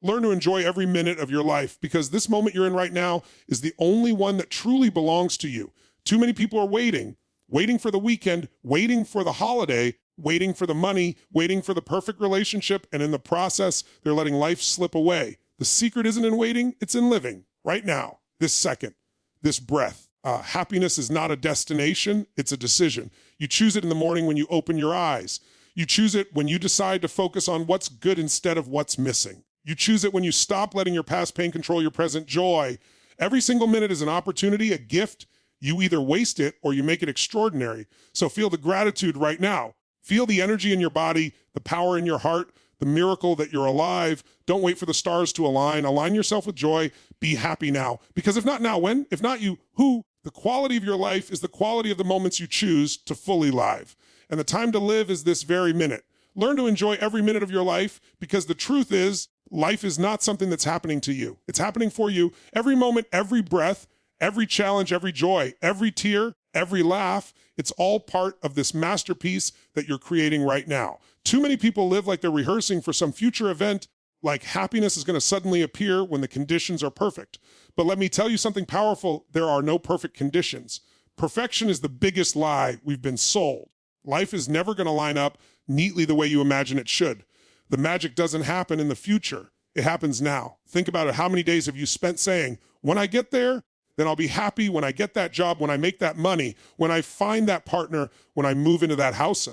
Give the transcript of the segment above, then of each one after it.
Learn to enjoy every minute of your life, because this moment you're in right now is the only one that truly belongs to you. Too many people are waiting for the weekend, waiting for the holiday, waiting for the money, waiting for the perfect relationship, and in the process, they're letting life slip away. The secret isn't in waiting, it's in living, right now, this second, this breath. Happiness is not a destination, it's a decision. You choose it in the morning when you open your eyes. You choose it when you decide to focus on what's good instead of what's missing. You choose it when you stop letting your past pain control your present joy. Every single minute is an opportunity, a gift. You either waste it or you make it extraordinary. So feel the gratitude right now. Feel the energy in your body, the power in your heart, the miracle that you're alive. Don't wait for the stars to align. Align yourself with joy. Be happy now. Because if not now, when? If not you, who? The quality of your life is the quality of the moments you choose to fully live. And the time to live is this very minute. Learn to enjoy every minute of your life, because the truth is, life is not something that's happening to you. It's happening for you. Every moment, every breath, every challenge, every joy, every tear, every laugh, it's all part of this masterpiece that you're creating right now. Too many people live like they're rehearsing for some future event, like happiness is going to suddenly appear when the conditions are perfect. But let me tell you something powerful. There are no perfect conditions. Perfection is the biggest lie we've been sold. Life is never going to line up neatly the way you imagine it should. The magic doesn't happen in the future. It happens now. Think about it. How many days have you spent saying, when I get there, then I'll be happy, when I get that job, when I make that money, when I find that partner, when I move into that house.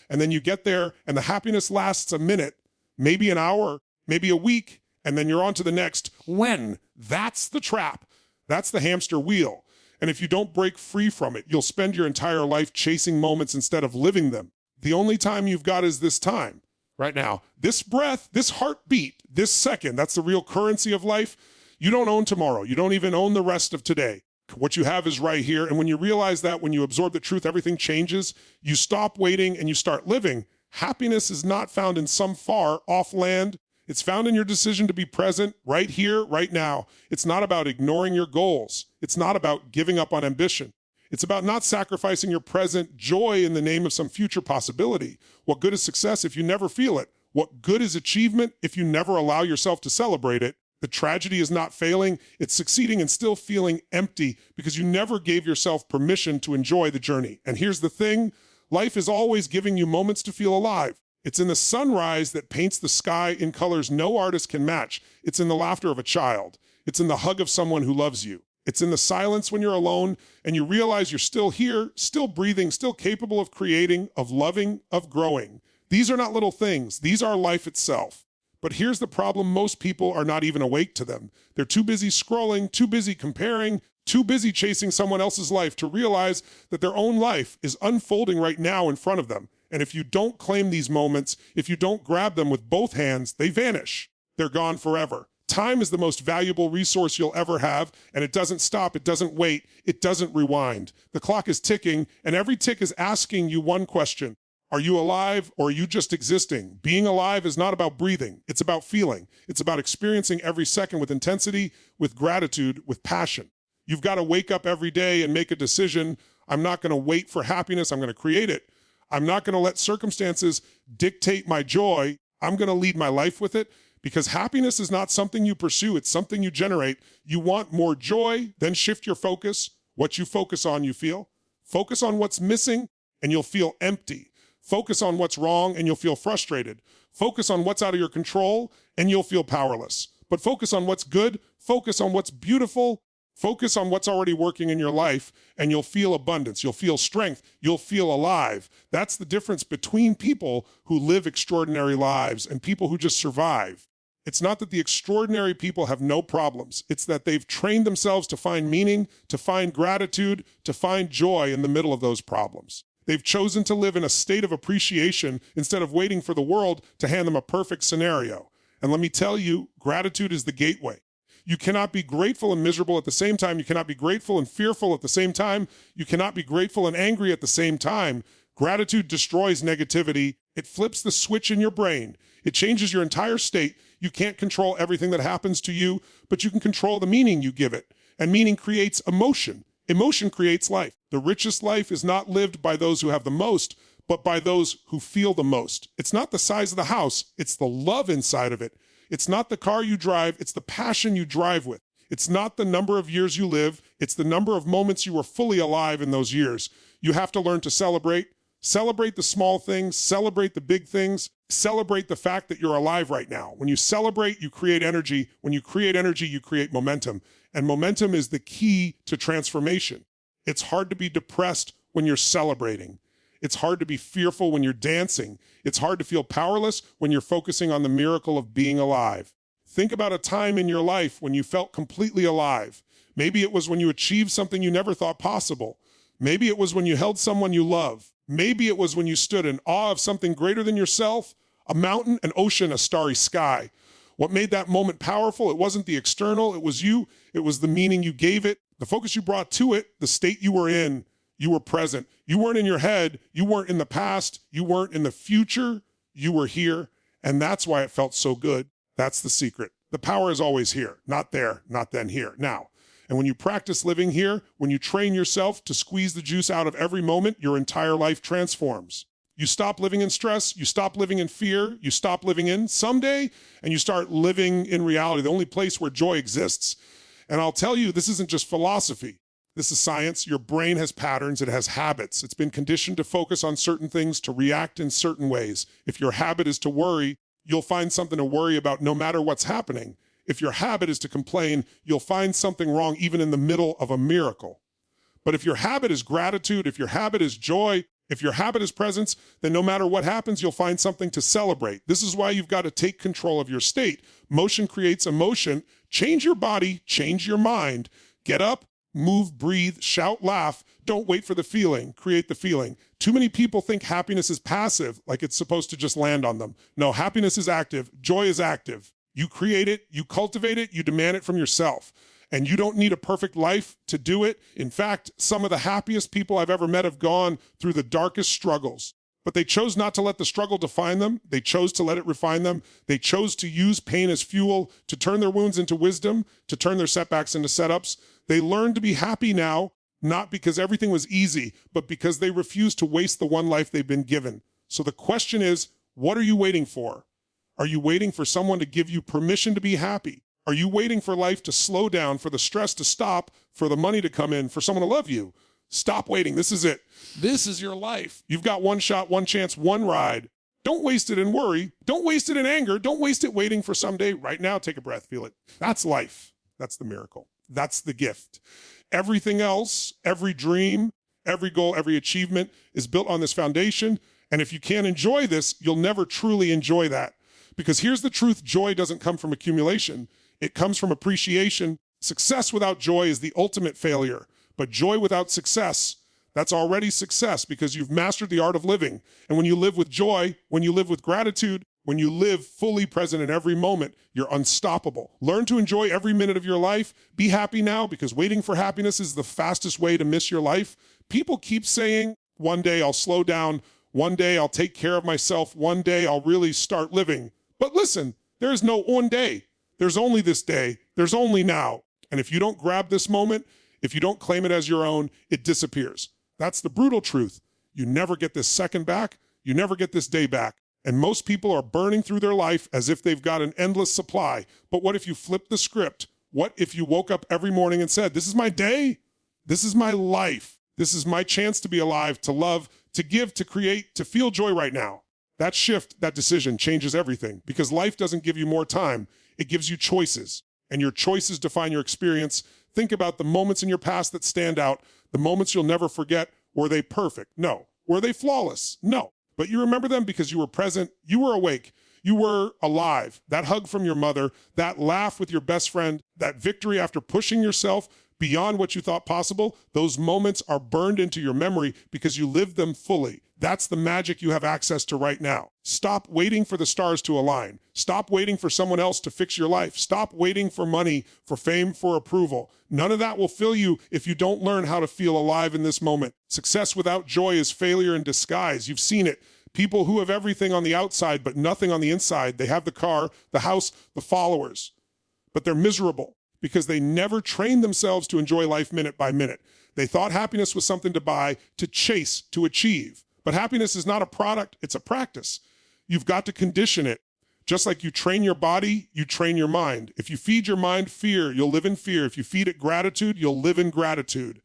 And then you get there and the happiness lasts a minute, maybe an hour, maybe a week, and then you're on to the next. When? That's the trap. That's the hamster wheel. And if you don't break free from it, you'll spend your entire life chasing moments instead of living them. The only time you've got is this time, right now. This breath, this heartbeat, this second, that's the real currency of life. You don't own tomorrow. You don't even own the rest of today. What you have is right here. And when you realize that, when you absorb the truth, everything changes. You stop waiting and you start living. Happiness is not found in some far off land. It's found in your decision to be present right here, right now. It's not about ignoring your goals. It's not about giving up on ambition. It's about not sacrificing your present joy in the name of some future possibility. What good is success if you never feel it? What good is achievement if you never allow yourself to celebrate it? The tragedy is not failing, it's succeeding and still feeling empty because you never gave yourself permission to enjoy the journey. And here's the thing, life is always giving you moments to feel alive. It's in the sunrise that paints the sky in colors no artist can match. It's in the laughter of a child. It's in the hug of someone who loves you. It's in the silence when you're alone and you realize you're still here, still breathing, still capable of creating, of loving, of growing. These are not little things. These are life itself. But here's the problem. Most people are not even awake to them. They're too busy scrolling, too busy comparing, too busy chasing someone else's life to realize that their own life is unfolding right now in front of them. And if you don't claim these moments, if you don't grab them with both hands, they vanish. They're gone forever. Time is the most valuable resource you'll ever have, and it doesn't stop, it doesn't wait, it doesn't rewind. The clock is ticking, and every tick is asking you one question. Are you alive or are you just existing? Being alive is not about breathing. It's about feeling. It's about experiencing every second with intensity, with gratitude, with passion. You've got to wake up every day and make a decision. I'm not going to wait for happiness. I'm going to create it. I'm not going to let circumstances dictate my joy. I'm going to lead my life with it, because happiness is not something you pursue. It's something you generate. You want more joy, then shift your focus. What you focus on, you feel. Focus on what's missing and you'll feel empty. Focus on what's wrong and you'll feel frustrated. Focus on what's out of your control and you'll feel powerless. But focus on what's good, focus on what's beautiful, focus on what's already working in your life, and you'll feel abundance, you'll feel strength, you'll feel alive. That's the difference between people who live extraordinary lives and people who just survive. It's not that the extraordinary people have no problems. It's that they've trained themselves to find meaning, to find gratitude, to find joy in the middle of those problems. They've chosen to live in a state of appreciation instead of waiting for the world to hand them a perfect scenario. And let me tell you, gratitude is the gateway. You cannot be grateful and miserable at the same time. You cannot be grateful and fearful at the same time. You cannot be grateful and angry at the same time. Gratitude destroys negativity. It flips the switch in your brain. It changes your entire state. You can't control everything that happens to you, but you can control the meaning you give it. And meaning creates emotion. Emotion creates life. The richest life is not lived by those who have the most, but by those who feel the most. It's not the size of the house, it's the love inside of it. It's not the car you drive, it's the passion you drive with. It's not the number of years you live, it's the number of moments you were fully alive in those years. You have to learn to celebrate. Celebrate the small things, celebrate the big things, celebrate the fact that you're alive right now. When you celebrate, you create energy. When you create energy, you create momentum. And momentum is the key to transformation. It's hard to be depressed when you're celebrating. It's hard to be fearful when you're dancing. It's hard to feel powerless when you're focusing on the miracle of being alive. Think about a time in your life when you felt completely alive. Maybe it was when you achieved something you never thought possible. Maybe it was when you held someone you love. Maybe it was when you stood in awe of something greater than yourself, a mountain, an ocean, a starry sky. What made that moment powerful? It wasn't the external, it was you. It was the meaning you gave it, the focus you brought to it, the state you were in. You were present. You weren't in your head. You weren't in the past. You weren't in the future. You were here. And that's why it felt so good. That's the secret. The power is always here, not there, not then, here, now. And when you practice living here, when you train yourself to squeeze the juice out of every moment, your entire life transforms. You stop living in stress, you stop living in fear, you stop living in someday, and you start living in reality, the only place where joy exists. And I'll tell you, this isn't just philosophy. This is science. Your brain has patterns, it has habits. It's been conditioned to focus on certain things, to react in certain ways. If your habit is to worry, you'll find something to worry about no matter what's happening. If your habit is to complain, you'll find something wrong even in the middle of a miracle. But if your habit is gratitude, if your habit is joy, if your habit is presence, then no matter what happens, you'll find something to celebrate. This is why you've got to take control of your state. Motion creates emotion. Change your body, change your mind. Get up, move, breathe, shout, laugh. Don't wait for the feeling. Create the feeling. Too many people think happiness is passive, like it's supposed to just land on them. No, happiness is active. Joy is active. You create it, you cultivate it, you demand it from yourself. And you don't need a perfect life to do it. In fact, some of the happiest people I've ever met have gone through the darkest struggles. But they chose not to let the struggle define them. They chose to let it refine them. They chose to use pain as fuel, to turn their wounds into wisdom, to turn their setbacks into setups. They learned to be happy now, not because everything was easy, but because they refused to waste the one life they've been given. So the question is, what are you waiting for? Are you waiting for someone to give you permission to be happy? Are you waiting for life to slow down, for the stress to stop, for the money to come in, for someone to love you? Stop waiting. This is it. This is your life. You've got one shot, one chance, one ride. Don't waste it in worry. Don't waste it in anger. Don't waste it waiting for someday. Right now, take a breath, feel it. That's life. That's the miracle. That's the gift. Everything else, every dream, every goal, every achievement is built on this foundation. And if you can't enjoy this, you'll never truly enjoy that. Because here's the truth, joy doesn't come from accumulation. It comes from appreciation. Success without joy is the ultimate failure. But joy without success, that's already success because you've mastered the art of living. And when you live with joy, when you live with gratitude, when you live fully present in every moment, you're unstoppable. Learn to enjoy every minute of your life. Be happy now because waiting for happiness is the fastest way to miss your life. People keep saying, one day I'll slow down. One day I'll take care of myself. One day I'll really start living. But listen, there's no one day. There's only this day. There's only now. And if you don't grab this moment, if you don't claim it as your own, it disappears. That's the brutal truth. You never get this second back. You never get this day back. And most people are burning through their life as if they've got an endless supply. But what if you flip the script? What if you woke up every morning and said, this is my day. This is my life. This is my chance to be alive, to love, to give, to create, to feel joy right now. That shift, that decision changes everything because life doesn't give you more time. It gives you choices, and your choices define your experience. Think about the moments in your past that stand out, the moments you'll never forget. Were they perfect? No. Were they flawless? No. But you remember them because you were present, you were awake, you were alive. That hug from your mother, that laugh with your best friend, that victory after pushing yourself beyond what you thought possible, those moments are burned into your memory because you lived them fully. That's the magic you have access to right now. Stop waiting for the stars to align. Stop waiting for someone else to fix your life. Stop waiting for money, for fame, for approval. None of that will fill you if you don't learn how to feel alive in this moment. Success without joy is failure in disguise. You've seen it. People who have everything on the outside but nothing on the inside. They have the car, the house, the followers, but they're miserable because they never trained themselves to enjoy life minute by minute. They thought happiness was something to buy, to chase, to achieve. But happiness is not a product, it's a practice. You've got to condition it. Just like you train your body, you train your mind. If you feed your mind fear, you'll live in fear. If you feed it gratitude, you'll live in gratitude.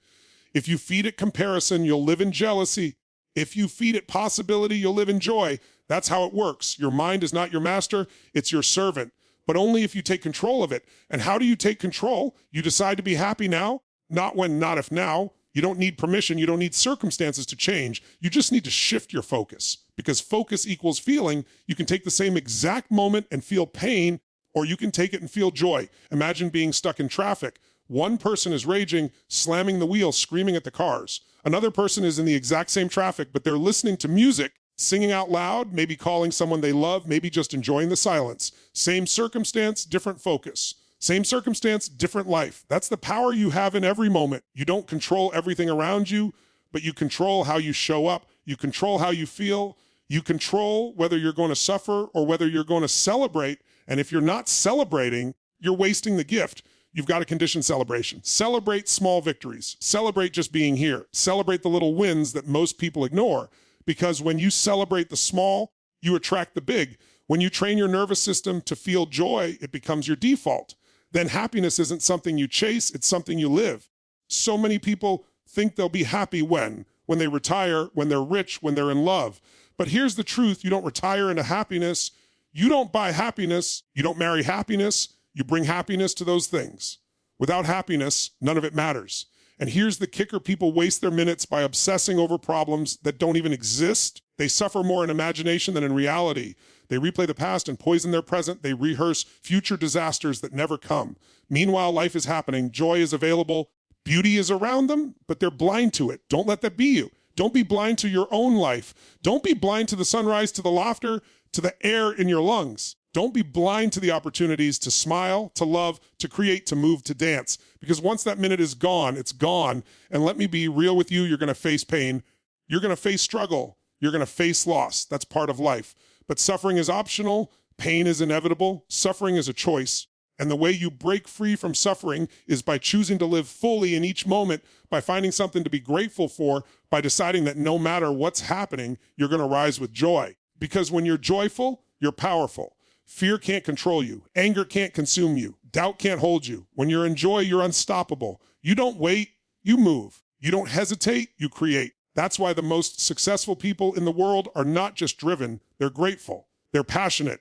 If you feed it comparison, you'll live in jealousy. If you feed it possibility, you'll live in joy. That's how it works. Your mind is not your master, it's your servant. But only if you take control of it. And how do you take control? You decide to be happy now, not when, not if now. You don't need permission. You don't need circumstances to change. You just need to shift your focus, because focus equals feeling. You can take the same exact moment and feel pain, or you can take it and feel joy. Imagine being stuck in traffic. One person is raging, slamming the wheel, screaming at the cars. Another person is in the exact same traffic, but they're listening to music, singing out loud, maybe calling someone they love, maybe just enjoying the silence. Same circumstance, different focus. Same circumstance, different life. That's the power you have in every moment. You don't control everything around you, but you control how you show up. You control how you feel. You control whether you're going to suffer or whether you're going to celebrate. And if you're not celebrating, you're wasting the gift. You've got to condition celebration. Celebrate small victories. Celebrate just being here. Celebrate the little wins that most people ignore. Because when you celebrate the small, you attract the big. When you train your nervous system to feel joy, it becomes your default. Then happiness isn't something you chase, it's something you live. So many people think they'll be happy when they retire, when they're rich, when they're in love. But here's the truth, you don't retire into happiness. You don't buy happiness. You don't marry happiness. You bring happiness to those things. Without happiness, none of it matters. And here's the kicker, people waste their minutes by obsessing over problems that don't even exist. They suffer more in imagination than in reality. They replay the past and poison their present. They rehearse future disasters that never come. Meanwhile, life is happening. Joy is available. Beauty is around them, but they're blind to it. Don't let that be you. Don't be blind to your own life. Don't be blind to the sunrise, to the laughter, to the air in your lungs. Don't be blind to the opportunities to smile, to love, to create, to move, to dance. Because once that minute is gone, it's gone. And let me be real with you, you're going to face pain. You're going to face struggle. You're going to face loss. That's part of life. But suffering is optional. Pain is inevitable. Suffering is a choice. And the way you break free from suffering is by choosing to live fully in each moment, by finding something to be grateful for, by deciding that no matter what's happening, you're going to rise with joy. Because when you're joyful, you're powerful. Fear can't control you. Anger can't consume you. Doubt can't hold you. When you're in joy, you're unstoppable. You don't wait, you move. You don't hesitate, you create. That's why the most successful people in the world are not just driven, they're grateful. They're passionate.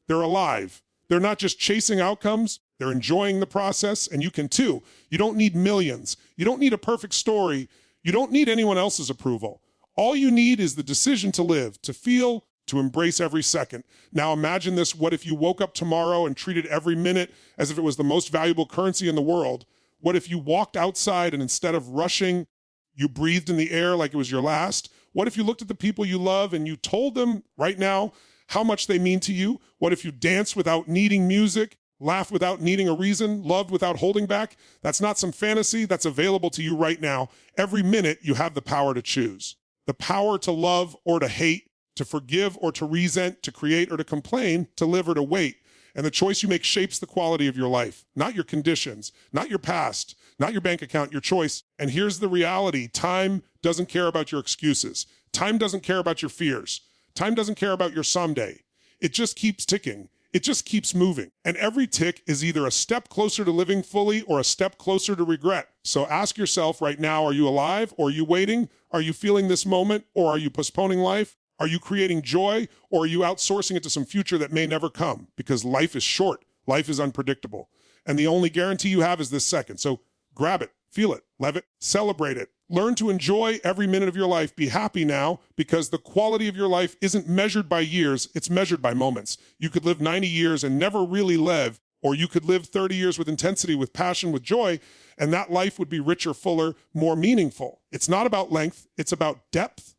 They're alive. They're not just chasing outcomes, they're enjoying the process, and you can too. You don't need millions. You don't need a perfect story. You don't need anyone else's approval. All you need is the decision to live, to feel, to embrace every second. Now imagine this, what if you woke up tomorrow and treated every minute as if it was the most valuable currency in the world? What if you walked outside and instead of rushing, you breathed in the air like it was your last? What if you looked at the people you love and you told them right now how much they mean to you? What if you danced without needing music, laughed without needing a reason, loved without holding back? That's not some fantasy, that's available to you right now. Every minute you have the power to choose. The power to love or to hate, to forgive or to resent, to create or to complain, to live or to wait. And the choice you make shapes the quality of your life, not your conditions, not your past, not your bank account, your choice. And here's the reality. Time doesn't care about your excuses. Time doesn't care about your fears. Time doesn't care about your someday. It just keeps ticking. It just keeps moving. And every tick is either a step closer to living fully or a step closer to regret. So ask yourself right now, are you alive or are you waiting? Are you feeling this moment or are you postponing life? Are you creating joy or are you outsourcing it to some future that may never come? Because life is short. Life is unpredictable. And the only guarantee you have is this second. So grab it, feel it, love it, celebrate it. Learn to enjoy every minute of your life. Be happy now because the quality of your life isn't measured by years. It's measured by moments. You could live 90 years and never really live, or you could live 30 years with intensity, with passion, with joy, and that life would be richer, fuller, more meaningful. It's not about length. It's about depth.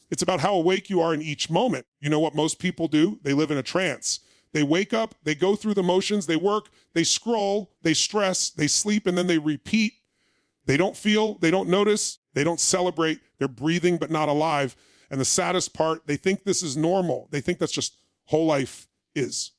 It's about how awake you are in each moment. You know what most people do? They live in a trance. They wake up, they go through the motions, they work, they scroll, they stress, they sleep, and then they repeat. They don't feel, they don't notice, they don't celebrate. They're breathing but not alive. And the saddest part, they think this is normal. They think that's just whole life is.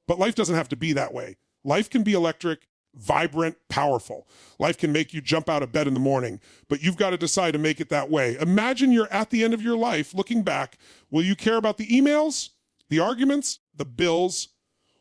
But life doesn't have to be that way. Life can be electric, vibrant, powerful. Life can make you jump out of bed in the morning, but you've got to decide to make it that way. Imagine you're at the end of your life looking back. Will you care about the emails, the arguments, the bills?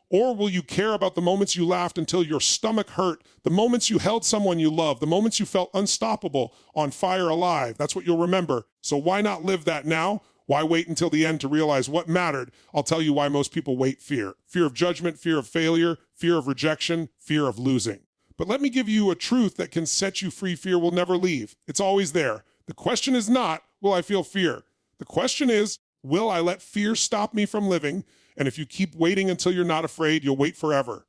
Or will you care about the moments you laughed until your stomach hurt, the moments you held someone you love, the moments you felt unstoppable, on fire, alive? That's what you'll remember. So why not live that now? Why wait until the end to realize what mattered? I'll tell you why most people wait: fear. Fear of judgment, fear of failure, fear of rejection, fear of losing. But let me give you a truth that can set you free. Fear will never leave. It's always there. The question is not, will I feel fear? The question is, will I let fear stop me from living? And if you keep waiting until you're not afraid, you'll wait forever.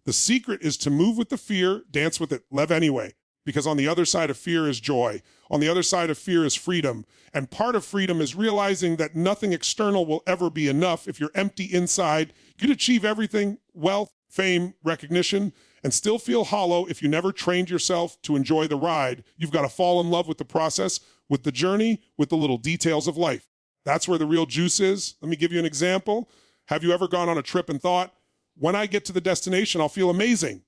The secret is to move with the fear, dance with it, live anyway. Because on the other side of fear is joy. On the other side of fear is freedom. And part of freedom is realizing that nothing external will ever be enough. If you're empty inside, you could achieve everything: wealth, fame, recognition, and still feel hollow if you never trained yourself to enjoy the ride. You've got to fall in love with the process, with the journey, with the little details of life. That's where the real juice is. Let me give you an example. Have you ever gone on a trip and thought, when I get to the destination, I'll feel amazing?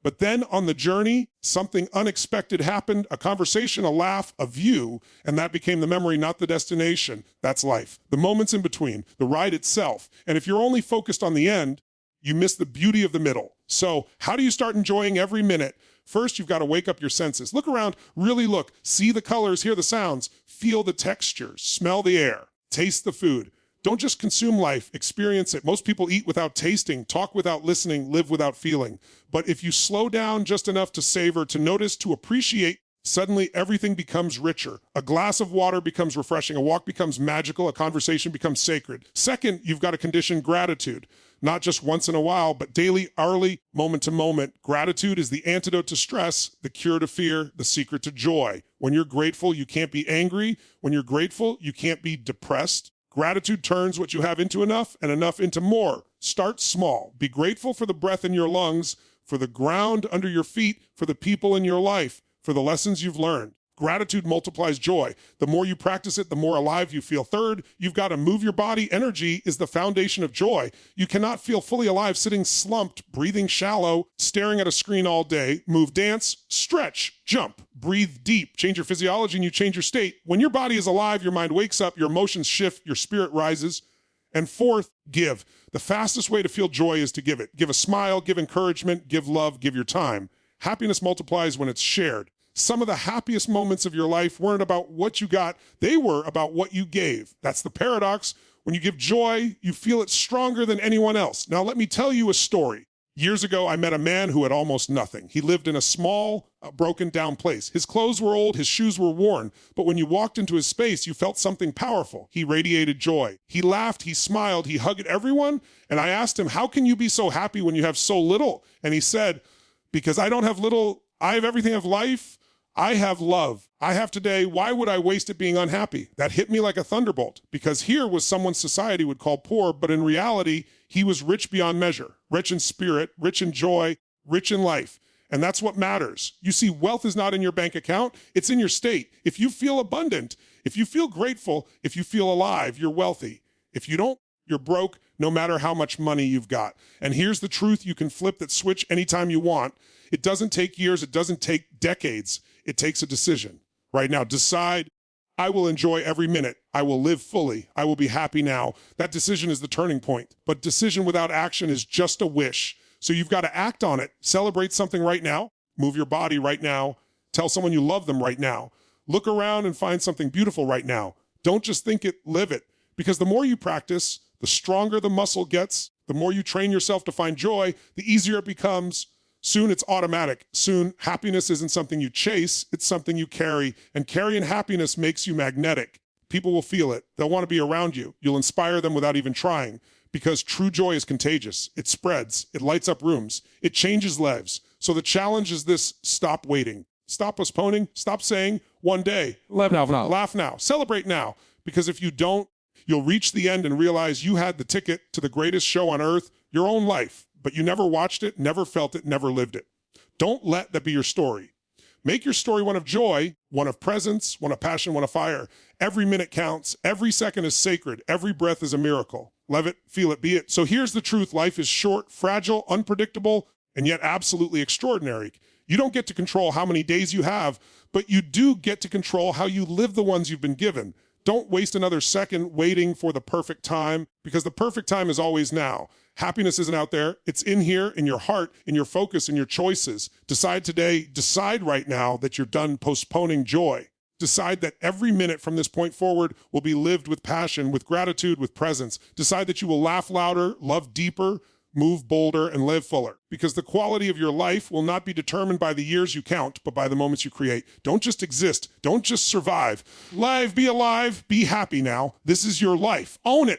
But then on the journey, something unexpected happened: a conversation, a laugh, a view, and that became the memory, not the destination. That's life. The moments in between, the ride itself. And if you're only focused on the end, you miss the beauty of the middle. So how do you start enjoying every minute? First, you've got to wake up your senses. Look around, really look, see the colors, hear the sounds, feel the textures, smell the air, taste the food. Don't just consume life, experience it. Most people eat without tasting, talk without listening, live without feeling. But if you slow down just enough to savor, to notice, to appreciate, suddenly everything becomes richer. A glass of water becomes refreshing, a walk becomes magical, a conversation becomes sacred. Second, you've got to condition gratitude. Not just once in a while, but daily, hourly, moment to moment. Gratitude is the antidote to stress, the cure to fear, the secret to joy. When you're grateful, you can't be angry. When you're grateful, you can't be depressed. Gratitude turns what you have into enough, and enough into more. Start small. Be grateful for the breath in your lungs, for the ground under your feet, for the people in your life, for the lessons you've learned. Gratitude multiplies joy. The more you practice it, the more alive you feel. Third, you've got to move your body. Energy is the foundation of joy. You cannot feel fully alive sitting slumped, breathing shallow, staring at a screen all day. Move, dance, stretch, jump, breathe deep. Change your physiology and you change your state. When your body is alive, your mind wakes up, your emotions shift, your spirit rises. And fourth, give. The fastest way to feel joy is to give it. Give a smile, give encouragement, give love, give your time. Happiness multiplies when it's shared. Some of the happiest moments of your life weren't about what you got, they were about what you gave. That's the paradox. When you give joy, you feel it stronger than anyone else. Now, let me tell you a story. Years ago, I met a man who had almost nothing. He lived in a small, broken down place. His clothes were old, his shoes were worn, but when you walked into his space, you felt something powerful. He radiated joy. He laughed, he smiled, he hugged everyone, and I asked him, how can you be so happy when you have so little? And he said, because I don't have little, I have everything of life. I have love. I have today. Why would I waste it being unhappy? That hit me like a thunderbolt, because here was someone society would call poor, but in reality, he was rich beyond measure, rich in spirit, rich in joy, rich in life. And that's what matters. You see, wealth is not in your bank account. It's in your state. If you feel abundant, if you feel grateful, if you feel alive, you're wealthy. If you don't, you're broke, no matter how much money you've got. And here's the truth: you can flip that switch anytime you want. It doesn't take years. It doesn't take decades. It takes a decision. Right now, decide, I will enjoy every minute. I will live fully. I will be happy now. That decision is the turning point. But decision without action is just a wish. So you've got to act on it. Celebrate something right now. Move your body right now. Tell someone you love them right now. Look around and find something beautiful right now. Don't just think it, live it. Because the more you practice, the stronger the muscle gets. The more you train yourself to find joy, the easier it becomes. Soon it's automatic. Soon happiness isn't something you chase, it's something you carry. And carrying happiness makes you magnetic. People will feel it. They'll want to be around you. You'll inspire them without even trying. Because true joy is contagious. It spreads. It lights up rooms. It changes lives. So the challenge is this: stop waiting. Stop postponing. Stop saying one day. Laugh now. Laugh now. Celebrate now. Because if you don't, you'll reach the end and realize you had the ticket to the greatest show on earth, your own life. But you never watched it, never felt it, never lived it. Don't let that be your story. Make your story one of joy, one of presence, one of passion, one of fire. Every minute counts. Every second is sacred. Every breath is a miracle. Love it, feel it, be it. So here's the truth. Life is short, fragile, unpredictable, and yet absolutely extraordinary. You don't get to control how many days you have, but you do get to control how you live the ones you've been given. Don't waste another second waiting for the perfect time, because the perfect time is always now. Happiness isn't out there. It's in here, in your heart, in your focus, in your choices. Decide today, decide right now that you're done postponing joy. Decide that every minute from this point forward will be lived with passion, with gratitude, with presence. Decide that you will laugh louder, love deeper, move bolder, and live fuller. Because the quality of your life will not be determined by the years you count, but by the moments you create. Don't just exist. Don't just survive. Live, be alive, be happy now. This is your life. Own it.